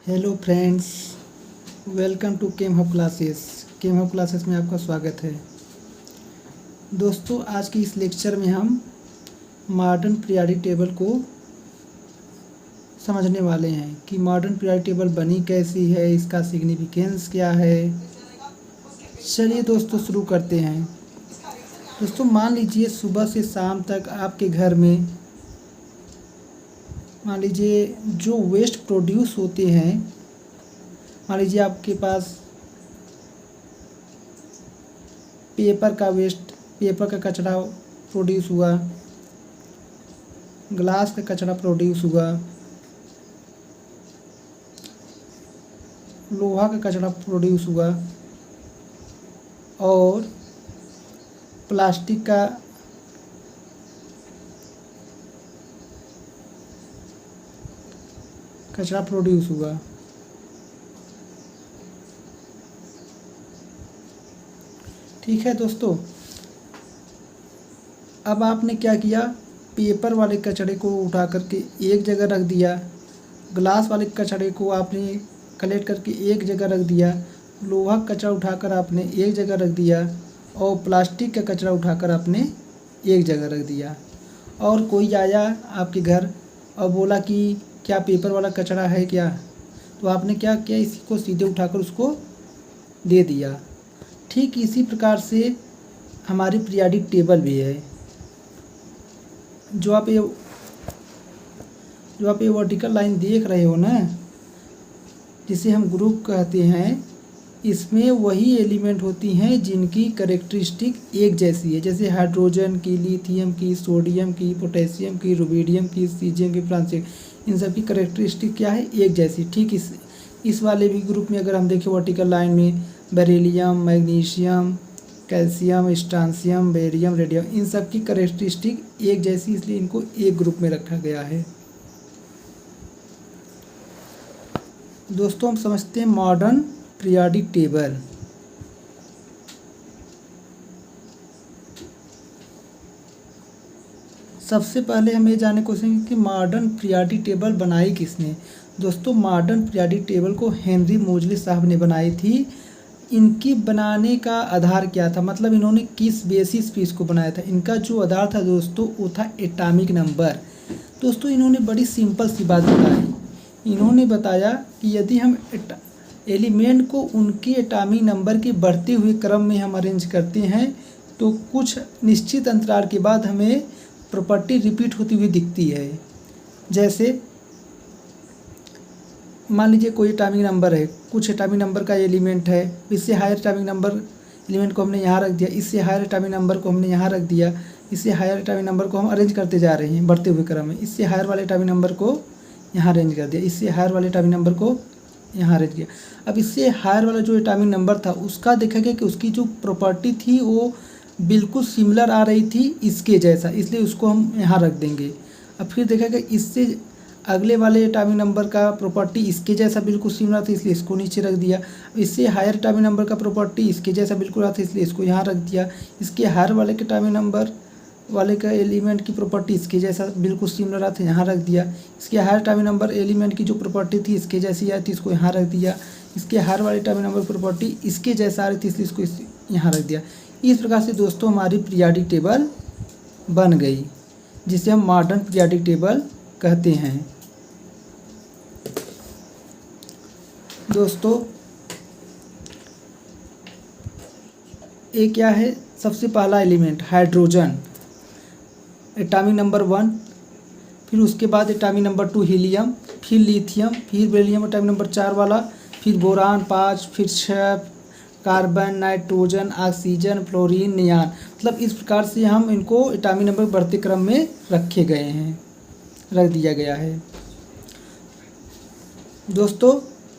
Hello friends, welcome to Chem Hub Classes. Chem Hub Classes में आपका स्वागत है। दोस्तों, आज की इस लेक्चर में हम मॉडर्न पीरियोडिक टेबल को समझने वाले हैं कि मॉडर्न पीरियोडिक टेबल बनी कैसी है, इसका सिग्निफिकेंस क्या है। चलिए दोस्तों शुरू करते हैं। दोस्तों, मान लीजिए सुबह से शाम तक आपके घर में मान लीजिए जो वेस्ट प्रोड्यूस होते हैं, मान लीजिए आपके पास पेपर का कचरा प्रोड्यूस हुआ, ग्लास का कचरा प्रोड्यूस हुआ, लोहा का कचरा प्रोड्यूस हुआ और प्लास्टिक का कचरा प्रोड्यूस हुआ। ठीक है दोस्तों, अब आपने क्या किया, पेपर वाले कचरे को उठा करके एक जगह रख दिया, ग्लास वाले कचरे को आपने कलेक्ट करके एक जगह रख दिया, लोहा कचरा उठाकर आपने एक जगह रख दिया और प्लास्टिक का कचरा उठाकर आपने एक जगह रख दिया। और कोई आया आपके घर और बोला कि क्या पेपर वाला कचरा है क्या, तो आपने क्या किया, इसी को सीधे उठाकर उसको दे दिया। ठीक इसी प्रकार से हमारी पीरियोडिक टेबल भी है। जो आप ये वर्टिकल लाइन देख रहे हो ना, जिसे हम ग्रुप कहते हैं, इसमें वही एलिमेंट होती हैं जिनकी कैरेक्टरिस्टिक एक जैसी है। जैसे हाइड्रोजन की, लिथियम की, सोडियम की, पोटेशियम की, रुबिडियम की, सीजियम की, फ्रांसियम, इन सब की कैरेक्टरिस्टिक क्या है, एक जैसी। ठीक इस वाले भी ग्रुप में अगर हम देखें वर्टिकल लाइन में, beryllium, magnesium, calcium, strontium, barium, radium, इन सब की कैरेक्टरिस्टिक एक जैसी, इसलिए इनको एक ग्रुप में रखा गया है। दोस्तों, हम समझते हैं मॉडर्न पीरियोडिक टेबल। सबसे पहले हम ये जानने की कोशिश करेंगे कि मॉडर्न पीरियोडिक टेबल बनाई किसने। दोस्तों, मॉडर्न पीरियोडिक टेबल को हेनरी मोजले साहब ने बनाई थी। इनकी बनाने का आधार क्या था, मतलब इन्होंने किस बेसिस पे इसको बनाया था। इनका जो आधार था दोस्तों, वो था एटॉमिक नंबर। दोस्तों, इन्होंने बड़ी सिंपल सी बात बताई। इन्होंने बताया कि यदि हम एलिमेंट को उनके एटॉमिक नंबर के बढ़ते हुए क्रम में हम अरेंज करते हैं, तो कुछ निश्चित अंतराल के बाद हमें प्रॉपर्टी रिपीट होती हुई दिखती है। जैसे मान लीजिए कोई एटॉमिक नंबर है, कुछ एटॉमिक नंबर का एलिमेंट है, इससे हायर एटॉमिक नंबर एलिमेंट को हमने यहाँ रख दिया, इससे हायर एटॉमिक नंबर को हमने यहाँ रख दिया, इससे हायर एटॉमिक नंबर को हम अरेंज करते जा रहे हैं बढ़ते हुए क्रम में। इससे हायर वाले एटॉमिक नंबर को यहाँ अरेंज कर दिया, इससे हायर वाले एटॉमिक नंबर को यहाँ अरेंज किया। अब इससे हायर वाला जो एटॉमिक नंबर था, उसका देखा गया कि उसकी जो प्रॉपर्टी थी वो बिल्कुल सिमिलर आ रही थी इसके जैसा, इसलिए उसको हम यहाँ रख देंगे। अब फिर देखा गया इससे अगले वाले एटॉमिक नंबर का प्रॉपर्टी इसके जैसा बिल्कुल सिमिलर था, इसलिए इसको नीचे रख दिया। इससे हायर एटॉमिक नंबर का प्रॉपर्टी इसके जैसा बिल्कुल आता था, इसलिए इसको यहाँ रख दिया। इसके हायर वाले के एटॉमिक नंबर वाले का एलिमेंट की प्रॉपर्टी इसके जैसा बिल्कुल सिमिलर आता है, यहाँ रख दिया। इसके हायर एटॉमिक नंबर एलिमेंट की जो प्रॉपर्टी थी इसके जैसी आई थी, इसको यहाँ रख दिया। इसके हायर वाले एटॉमिक नंबर प्रॉपर्टी इसके जैसा आ रही थी, इसलिए इसको यहाँ रख दिया। इस प्रकार से दोस्तों हमारी पीरियोडिक टेबल बन गई, जिसे हम मॉडर्न पीरियोडिक टेबल कहते हैं। दोस्तों, ये क्या है, सबसे पहला एलिमेंट हाइड्रोजन, एटॉमिक नंबर 1, फिर उसके बाद एटॉमिक नंबर 2 हीलियम, फिर लिथियम, फिर बेरिलियम एटॉमिक नंबर 4 वाला, फिर बोरान 5, फिर 6 कार्बन, नाइट्रोजन, ऑक्सीजन, फ्लोरीन, नियान। मतलब इस प्रकार से हम इनको एटॉमिक नंबर बढ़ते क्रम में रखे गए हैं, रख दिया गया है। दोस्तों,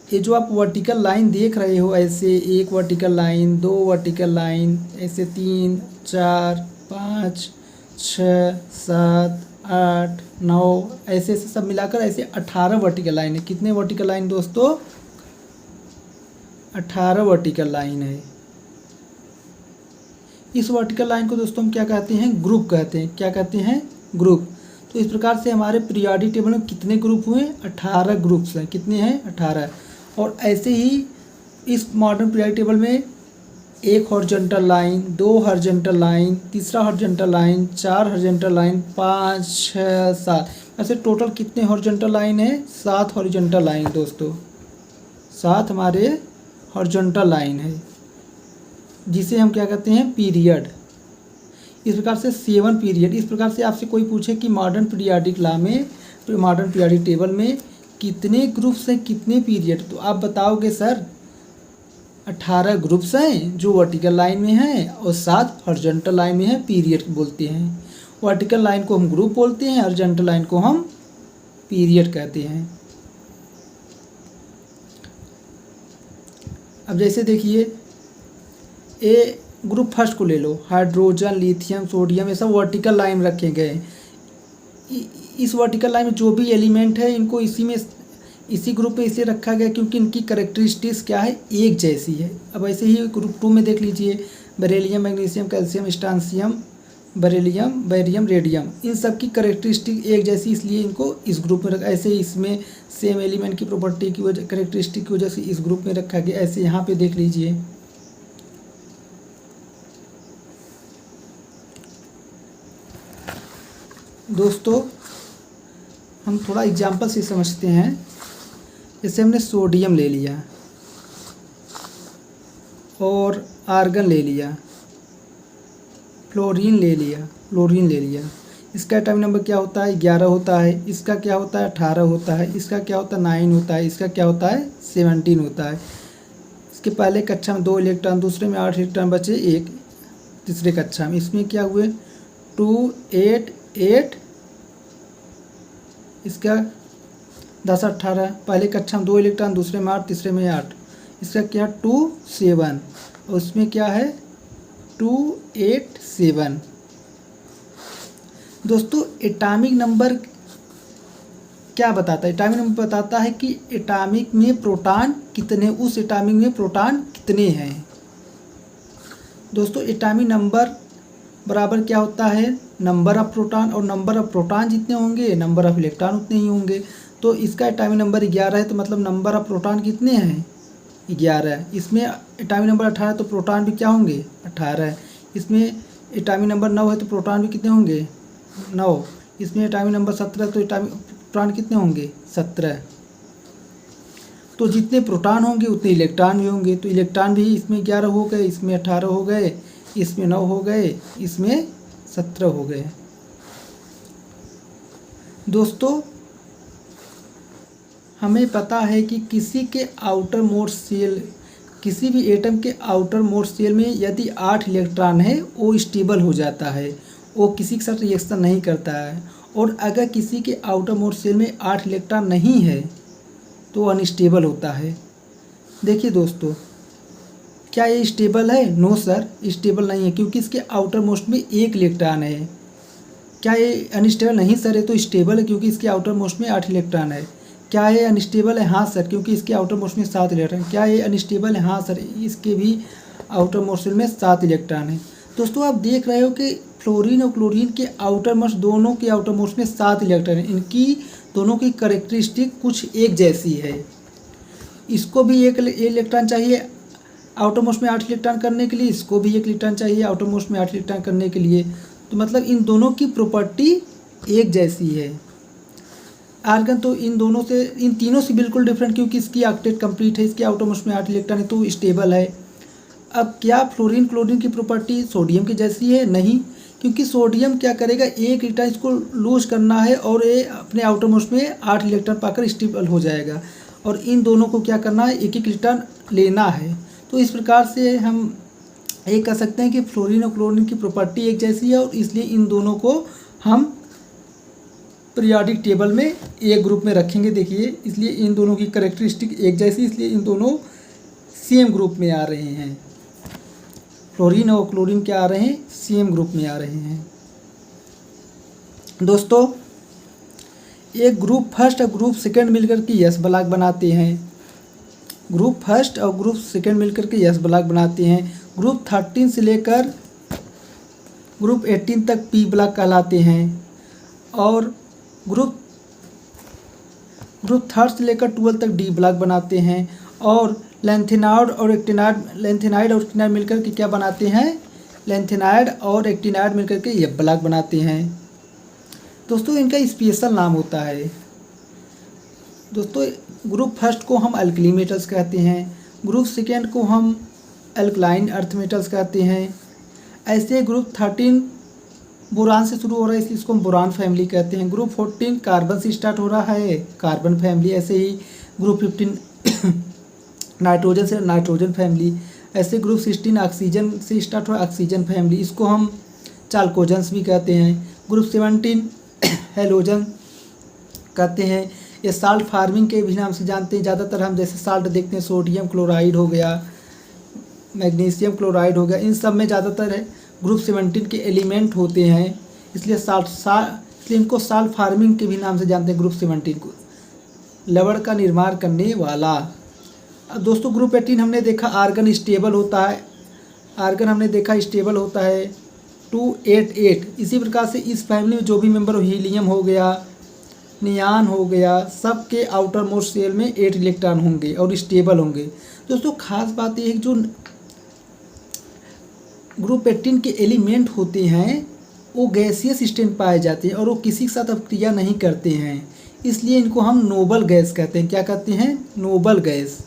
ये जो आप वर्टिकल लाइन देख रहे हो, ऐसे एक वर्टिकल लाइन, दो वर्टिकल लाइन, ऐसे 3, 4, 5, 6, 7, 8, 9, ऐसे सब मिलाकर ऐसे 18 वर्टिकल लाइन है। कितने वर्टिकल लाइन दोस्तों, 18 वर्टिकल लाइन है। इस वर्टिकल लाइन को दोस्तों हम क्या कहते हैं, ग्रुप कहते हैं। क्या कहते हैं, ग्रुप। तो इस प्रकार से हमारे पीरियोडिक टेबल में कितने ग्रुप हुए, 18 ग्रुप्स हैं। कितने हैं, 18। और ऐसे ही इस मॉडर्न पीरियोडिक टेबल में एक हॉरिजॉन्टल लाइन, 2 हॉरिजॉन्टल लाइन, तीसरा हॉरिजॉन्टल लाइन, 4 हॉरिजॉन्टल लाइन, 5, 6, 7, ऐसे टोटल कितने हॉरिजॉन्टल लाइन है, 7 हॉरिजॉन्टल लाइन दोस्तों, 7 हमारे हॉरिजॉन्टल लाइन है, जिसे हम क्या कहते हैं, पीरियड। इस प्रकार से 7 पीरियड। इस प्रकार से आपसे कोई पूछे कि मॉडर्न पीरियोडिक लॉ में, मॉडर्न पीरियोडिक टेबल में कितने ग्रुप्स हैं, कितने पीरियड, तो आप बताओगे सर 18 ग्रुप्स हैं जो वर्टिकल लाइन में हैं और 7 हॉरिजॉन्टल लाइन में है, पीरियड बोलते हैं। वर्टिकल लाइन को हम ग्रुप बोलते हैं, हॉरिजॉन्टल लाइन को हम पीरियड कहते हैं। अब जैसे देखिए, ए ग्रुप फर्स्ट को ले लो, हाइड्रोजन, लिथियम, सोडियम, ये सब वर्टिकल लाइन रखे गए। इस वर्टिकल लाइन में जो भी एलिमेंट है इनको इसी ग्रुप पे इसलिए रखा गया क्योंकि इनकी कैरेक्टरिस्टिक्स क्या है, एक जैसी है। अब ऐसे ही ग्रुप 2 में देख लीजिए, beryllium, magnesium, calcium, strontium, beryllium, barium, radium, इन सब की कैरेक्टरिस्टिक एक जैसी, इसलिए इनको इस ग्रुप में रखा। ऐसे ही इसमें सेम एलिमेंट की प्रॉपर्टी की वजह, कैरेक्टरिस्टिक की वजह से इस ग्रुप में रखा गया। ऐसे यहाँ पे देख लीजिए, दोस्तों हम थोड़ा एग्जाम्पल से समझते हैं। जैसे हमने सोडियम ले लिया और आर्गन ले लिया, फ्लोरीन ले लिया, इसका एटॉमिक नंबर क्या होता है, 11 होता है। इसका क्या होता है, 18 होता है। इसका क्या होता है, 9 होता है। इसका क्या होता है, 17 होता है। इसके पहले कक्षा में 2 इलेक्ट्रॉन, दूसरे में 8 इलेक्ट्रॉन बचे, 1 तीसरे कक्षा में। इसमें क्या हुए, 2, 8, 8, इसका 10, 18, पहले कक्षा में 2 इलेक्ट्रॉन, दूसरे में 8, तीसरे में 8। इसका क्या, 2, 7, और उसमें क्या है, 2, 8, 7। दोस्तों एटॉमिक नंबर क्या बताता है, एटॉमिक नंबर बताता है कि एटॉमिक में प्रोटॉन कितने, उस एटॉमिक में प्रोटॉन कितने हैं। दोस्तों एटॉमिक नंबर बराबर क्या होता है, नंबर ऑफ प्रोटॉन, और नंबर ऑफ प्रोटॉन जितने होंगे नंबर ऑफ इलेक्ट्रॉन उतने ही होंगे। तो इसका एटॉमिक नंबर 11 है, तो मतलब नंबर ऑफ प्रोटॉन कितने हैं, 11 है। इसमें एटॉमिक नंबर 18 है तो प्रोटॉन भी क्या होंगे, 18 है। इसमें एटॉमिक नंबर 9 है तो प्रोटॉन भी कितने होंगे, 9। इसमें एटॉमिक नंबर 17 तो एटॉमिक प्रोटॉन कितने होंगे, 17। तो जितने प्रोटॉन होंगे उतने इलेक्ट्रॉन भी होंगे, तो इलेक्ट्रॉन भी इसमें 11 हो गए, इसमें 18 हो गए, इसमें 9 हो गए, इसमें 17 हो गए। दोस्तों हमें पता है कि किसी के आउटर मोस्ट शेल, किसी भी एटम के आउटर मोस्ट शेल में यदि 8 इलेक्ट्रॉन है वो स्टेबल हो जाता है, वो किसी के साथ रिएक्शन नहीं करता है। और अगर किसी के आउटर मोस्ट शेल में 8 इलेक्ट्रॉन नहीं है तो अनस्टेबल होता है। देखिए दोस्तों, क्या ये स्टेबल है, नो सर, स्टेबल नहीं है, क्योंकि इसके आउटर मोस्ट में 1 इलेक्ट्रॉन है। क्या ये अनस्टेबल, नहीं सर, ये तो स्टेबल है क्योंकि इसके आउटर मोस्ट में 8 इलेक्ट्रॉन है। क्या ये अनस्टेबल है, हाँ सर, क्योंकि इसके आउटर मोस्ट में 7 इलेक्ट्रॉन। क्या ये अनस्टेबल है, हाँ सर, इसके भी आउटर मोस्ट में 7 इलेक्ट्रॉन है। दोस्तों आप देख रहे हो कि फ्लोरीन और क्लोरीन के आउटर मोस्ट, दोनों के आउटर मोस्ट में 7 इलेक्ट्रॉन है। इनकी दोनों की कैरेक्टरिस्टिक कुछ एक जैसी है। इसको भी 1 इलेक्ट्रॉन चाहिए आउटर मोस्ट में 8 इलेक्ट्रॉन करने के लिए, इसको भी 1 इलेक्ट्रॉन चाहिए आउटर मोस्ट में 8 इलेक्ट्रॉन करने के लिए। तो मतलब इन दोनों की प्रॉपर्टी एक जैसी है। आर्गन तो इन दोनों से, इन तीनों से बिल्कुल डिफरेंट, क्योंकि इसकी ऑक्टेट कंप्लीट है, इसके आउटर मोस्ट में 8 इलेक्ट्रॉन है तो स्टेबल है। अब क्या फ्लोरीन क्लोरीन की प्रॉपर्टी सोडियम की जैसी है, नहीं, क्योंकि सोडियम क्या करेगा, 1 इलेक्ट्रॉन इसको लूज करना है और ये अपने आउटर मोस्ट में 8 इलेक्ट्रॉन पाकर स्टेबल हो जाएगा, और इन दोनों को क्या करना है, 1 इलेक्ट्रॉन लेना है। तो इस प्रकार से हम ये कह सकते हैं कि फ्लोरीन और क्लोरीन की प्रॉपर्टी एक जैसी है, और इसलिए इन दोनों को हम पीरियोडिक टेबल में एक ग्रुप में रखेंगे। देखिए, इसलिए इन दोनों की कैरेक्टरिस्टिक एक जैसी, इसलिए इन दोनों सेम ग्रुप में आ रहे हैं। फ्लोरीन और क्लोरीन क्या आ रहे हैं, सेम ग्रुप में आ रहे हैं। दोस्तों एक ग्रुप फर्स्ट और ग्रुप सेकंड मिलकर के यस ब्लॉक बनाते हैं। ग्रुप फर्स्ट और ग्रुप सेकंड मिलकर के यस ब्लॉक बनाते हैं। ग्रुप 13 से लेकर ग्रुप 18 तक पी ब्लॉक कहलाते हैं, और ग्रुप थर्ड से लेकर 12 तक डी ब्लॉक बनाते हैं। और लेंथेनाइड और एक्टिनाइड मिलकर के क्या बनाते हैं, लेंथेनाइड और एक्टिनाइड मिलकर के एफ ब्लॉक बनाते हैं। दोस्तों इनका स्पेशल नाम होता है। दोस्तों ग्रुप फर्स्ट को हम अल्कली मेटल्स कहते हैं, ग्रुप सेकेंड को हम अल्कलाइन अर्थ मेटल्स कहते हैं। ऐसे ग्रुप 13 बोरान से शुरू हो रहा है, इसलिए इसको हम बोरान फैमिली कहते हैं। ग्रुप 14 कार्बन से स्टार्ट हो रहा है, कार्बन फैमिली। ऐसे ही ग्रुप 15 नाइट्रोजन से नाइट्रोजन फैमिली। ऐसे ग्रुप 16 ऑक्सीजन से स्टार्ट हुआ, ऑक्सीजन फैमिली, इसको हम चाल्कोजन्स भी कहते हैं। ग्रुप 17 हेलोजन कहते हैं। ये साल्ट फार्मिंग के भी नाम से जानते हैं। ज़्यादातर हम जैसे साल्ट देखते हैं, सोडियम क्लोराइड हो गया, मैग्नीशियम क्लोराइड हो गया, इन सब में ज़्यादातर है ग्रुप 17 के एलिमेंट होते हैं, इसलिए इसलिए इनको साल्ट फार्मिंग के भी नाम से जानते हैं। ग्रुप 17 को लवण का निर्माण करने वाला। अब दोस्तों ग्रुप 18 हमने देखा आर्गन स्टेबल होता है, आर्गन हमने देखा स्टेबल होता है 288। इसी प्रकार से इस फैमिली में जो भी मेंबर हो, हीलियम हो गया, नियान हो गया, सबके आउटर मोस्ट शेल में 8 इलेक्ट्रॉन होंगे और स्टेबल होंगे। दोस्तों खास बात यह है कि जो ग्रुप 18 के एलिमेंट होते हैं वो गैसियस स्टेट पाए जाते हैं और वो किसी के साथ अपक्रिया नहीं करते हैं, इसलिए इनको हम नोबल गैस कहते हैं। क्या कहते हैं, नोबल गैस।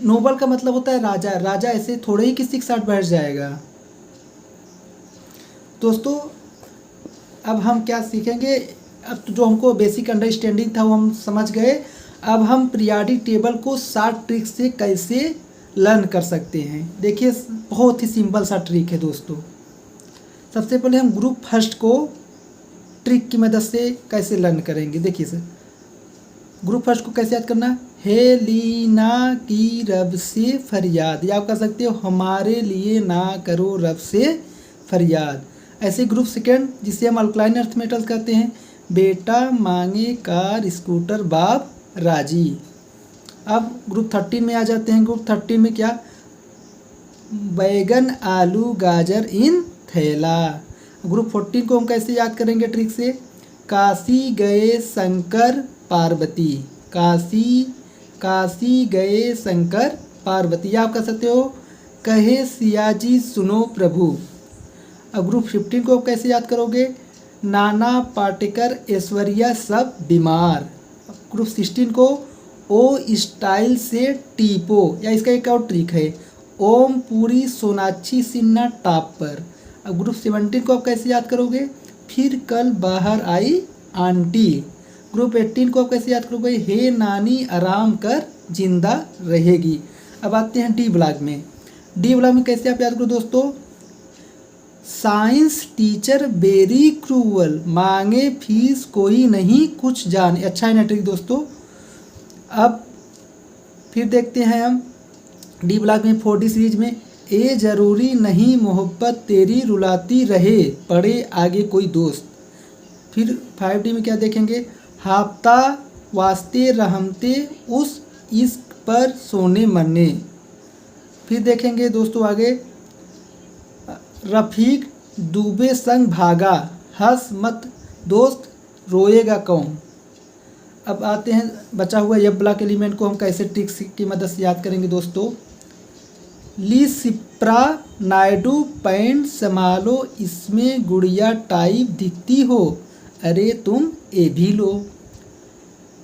नोबल का मतलब होता है राजा, राजा ऐसे थोड़े ही किसी के साथ बैठ जाएगा। दोस्तों अब हम क्या सीखेंगे, अब तो जो हमको बेसिक अंडरस्टैंडिंग था वो हम समझ गए। अब हम पीरियोडिक टेबल को 7 ट्रिक से कैसे लर्न कर सकते हैं। देखिए बहुत ही सिंपल सा ट्रिक है दोस्तों। सबसे पहले हम ग्रुप फर्स्ट को ट्रिक की मदद से कैसे लर्न करेंगे। देखिए सर, ग्रुप फर्स्ट को कैसे याद करना, हेलीना की रब से फरियाद, या आप कह सकते हो हमारे लिए ना करो रब से फरियाद। ऐसे ग्रुप सेकेंड जिसे हम अल्कलाइन अर्थ मेटल्स कहते हैं, बेटा मांगे कार स्कूटर बाप राजी। अब ग्रुप 13 में आ जाते हैं। ग्रुप 13 में क्या, बैगन आलू गाजर इन थैला। ग्रुप 14 को हम कैसे याद करेंगे ट्रिक से, काशी गए शंकर पार्वती, काशी गए शंकर पार्वती, आप कह सकते हो कहे सियाजी सुनो प्रभु। अब ग्रुप 15 को कैसे याद करोगे, नाना पाटेकर ऐश्वर्या सब बीमार। ग्रुप 16 को ओ स्टाइल से टीपो, या इसका एक और ट्रिक है, ओम पूरी सोनाक्षी सिन्हा टॉप पर। अब ग्रुप 17 को आप कैसे याद करोगे, फिर कल बाहर आई आंटी। ग्रुप 18 को आप कैसे याद करोगे, हे नानी आराम कर जिंदा रहेगी। अब आते हैं डी ब्लॉक में। डी ब्लॉक में कैसे आप याद करो दोस्तों, साइंस टीचर वेरी क्रूअल, मांगे फीस कोई नहीं कुछ जाने। अच्छा है ना ट्रिक दोस्तों। अब फिर देखते हैं हम डी ब्लॉक में 4D सीरीज में, ए ज़रूरी नहीं मोहब्बत तेरी रुलाती रहे पड़े आगे कोई दोस्त। फिर 5D में क्या देखेंगे, हाफ्ता वास्ते रहमते उस इश्क पर सोने मरने। फिर देखेंगे दोस्तों आगे, रफ़ीक डूबे संग भागा, हंस मत दोस्त रोएगा कौन। अब आते हैं बचा हुआ ये ब्लॉक एलिमेंट को हम कैसे ट्रिक्स की मदद से याद करेंगे दोस्तों, ली सिप्रा नायडू पैंट संभालो इसमें गुड़िया टाइप दिखती हो, अरे तुम ये भी लो।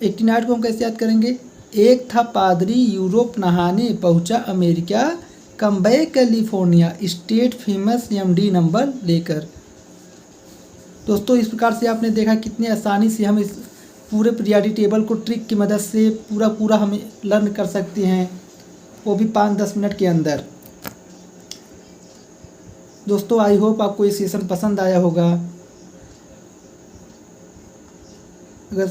89 को हम कैसे याद करेंगे, एक था पादरी यूरोप नहाने पहुंचा अमेरिका, कम्बे California state famous MD number लेकर। दोस्तों इस प्रकार से आपने देखा कितनी आसानी से हम इस पूरे पीरियोडिक टेबल को ट्रिक की मदद से पूरा हम लर्न कर सकते हैं, वो भी 5-10 मिनट के अंदर। दोस्तों आई होप आपको ये सेशन पसंद आया होगा। अगर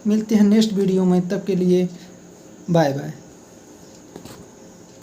मिलते हैं नेक्स्ट वीडियो में, तब के लिए बाय बाय।